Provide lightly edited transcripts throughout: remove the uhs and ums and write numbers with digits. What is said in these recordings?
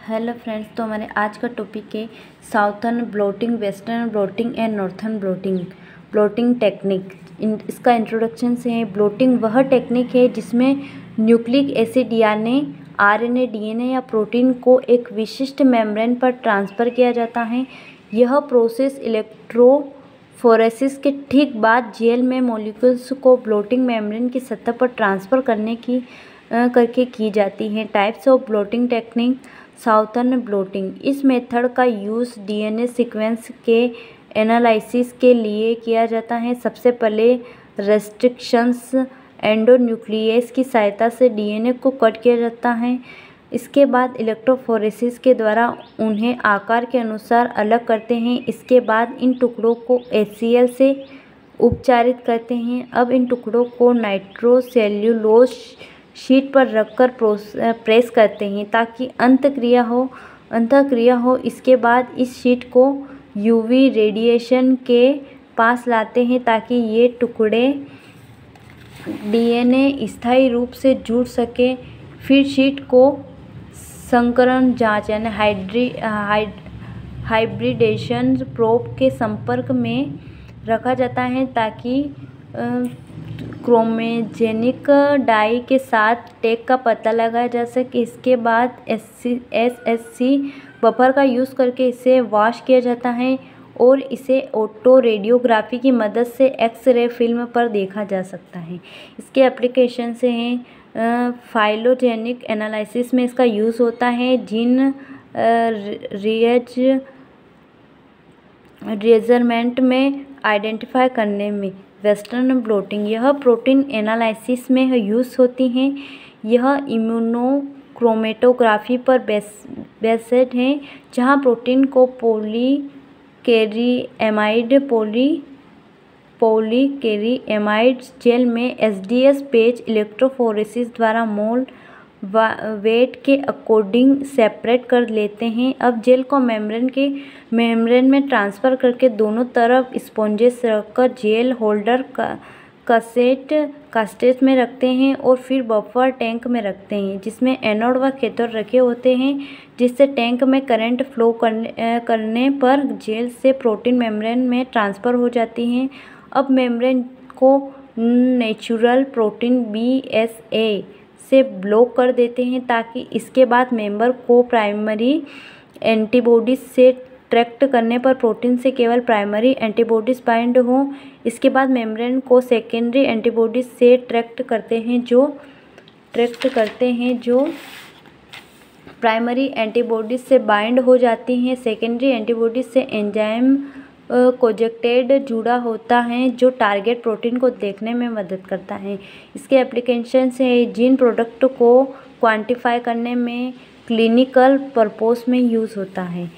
Hello friends, तो हमारे आज का टॉपिक है southern blotting, western blotting and northern blotting technique. इसका इंट्रोडक्शन से है। ब्लोटिंग वह टेक्निक है जिसमें न्यूक्लिक एसिड यानी आरएनए, डीएनए या प्रोटीन को एक विशिष्ट मेम्ब्रेन पर ट्रांसफ़र किया जाता है। यह प्रोसेस इलेक्ट्रोफोरेसिस के ठीक बाद जेल में मॉलिक्यूल्स को ब्लोटिंग मेम्ब्रेन की सतह पर ट्रांसफ़र करके की जाती है। Types of blotting technique. Southern blotting, इस मेथड का यूज़ डीएनए सीक्वेंस के एनालिसिस के लिए किया जाता है। सबसे पहले रेस्ट्रिक्शंस एंडोन्यूक्लियस की सहायता से डीएनए को कट किया जाता है। इसके बाद इलेक्ट्रोफोरेसिस के द्वारा उन्हें आकार के अनुसार अलग करते हैं। इसके बाद इन टुकड़ों को HCl से उपचारित करते हैं। अब इन टुकड़ों को नाइट्रोसेल्यूलोज शीट पर रखकर प्रेस करते हैं ताकि अंतःक्रिया हो। इसके बाद इस शीट को UV रेडिएशन के पास लाते हैं ताकि ये टुकड़े डीएनए स्थायी रूप से जुड़ सके। फिर शीट को संकरण जांच यानी हाइब्रिडेशन प्रोब के संपर्क में रखा जाता है ताकि क्रोमेजेनिक डाई के साथ टैग का पता लगाया जा सके। इसके बाद SSC बफर का यूज़ करके इसे वॉश किया जाता है और इसे ऑटो रेडियोग्राफी की मदद से एक्स-रे फिल्म पर देखा जा सकता है। इसके एप्लीकेशन से हैं फाइलोजेनिक एनालिसिस में इसका यूज़ होता है। जीन रिएजमेंट में आइडेंटिफाई करने में। वेस्टर्न ब्लोटिंग, यह प्रोटीन एनालिसिस में यूज़ होती हैं। यह इम्यूनोक्रोमेटोग्राफी पर बेस्ड है, जहां प्रोटीन को पॉलीकेरिएमाइड जेल में SDS पेज इलेक्ट्रोफोरेसिस द्वारा मोल वेट के अकॉर्डिंग सेपरेट कर लेते हैं। अब जेल को मेम्ब्रेन में ट्रांसफ़र करके दोनों तरफ स्पॉन्जेस रखकर जेल होल्डर कास्टेज में रखते हैं और फिर बफर टैंक में रखते हैं जिसमें एनोड व कैथोड रखे होते हैं, जिससे टैंक में करंट फ्लो करने पर जेल से प्रोटीन मेम्ब्रेन में ट्रांसफ़र हो जाती हैं। अब मेम्ब्रेन को नेचुरल प्रोटीन BSA से ब्लॉक कर देते हैं ताकि इसके बाद मेंबर को प्राइमरी एंटीबॉडीज से ट्रैक्ट करने पर प्रोटीन से केवल प्राइमरी एंटीबॉडीज बाइंड हों। इसके बाद मेम्ब्रेन को सेकेंडरी एंटीबॉडीज से ट्रैक्ट करते हैं जो प्राइमरी एंटीबॉडीज से बाइंड हो जाती हैं। सेकेंडरी एंटीबॉडीज से एंजाइम कोजेक्टेड जुड़ा होता है जो टारगेट प्रोटीन को देखने में मदद करता है। इसके एप्लीकेशन से जीन प्रोडक्ट को क्वांटिफाई करने में क्लिनिकल पर्पस में यूज़ होता है।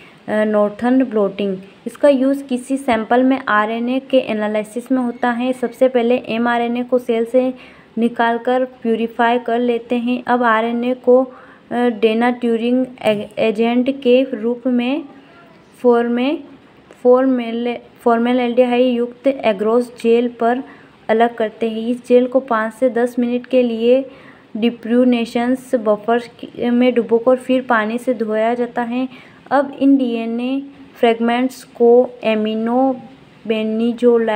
नॉर्थर्न ब्लोटिंग, इसका यूज़ किसी सैंपल में RNA के एनालिसिस में होता है। सबसे पहले mRNA को सेल से निकालकर प्यूरिफाई कर लेते हैं। अब RNA को डेनाट्यूरिंग एजेंट के रूप में फॉर्मेल्डिहाइड युक्त एग्रोस जेल पर अलग करते हैं। इस जेल को 5 से 10 मिनट के लिए डिप्रूनेशंस बफर में डुबोकर फिर पानी से धोया जाता है। अब इन DNA फ्रेगमेंट्स को एमिनो-बेंजीजोल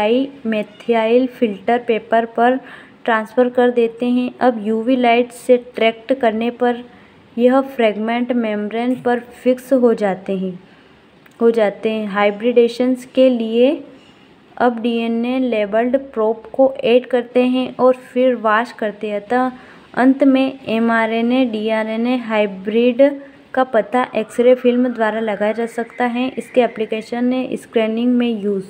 मेथियाइल फिल्टर पेपर पर ट्रांसफ़र कर देते हैं। अब UV लाइट से ट्रैक्ट करने पर यह फ्रेगमेंट मेम्ब्रेन पर फिक्स हो जाते हैं। हाइब्रिडेशंस के लिए अब DNA लेबल्ड प्रोब को ऐड करते हैं और फिर वॉश करते हैं। अतः अंत में mRNA DRNA हाइब्रिड का पता एक्स-रे फिल्म द्वारा लगाया जा सकता है। इसके एप्लीकेशन है स्क्रीनिंग में यूज़।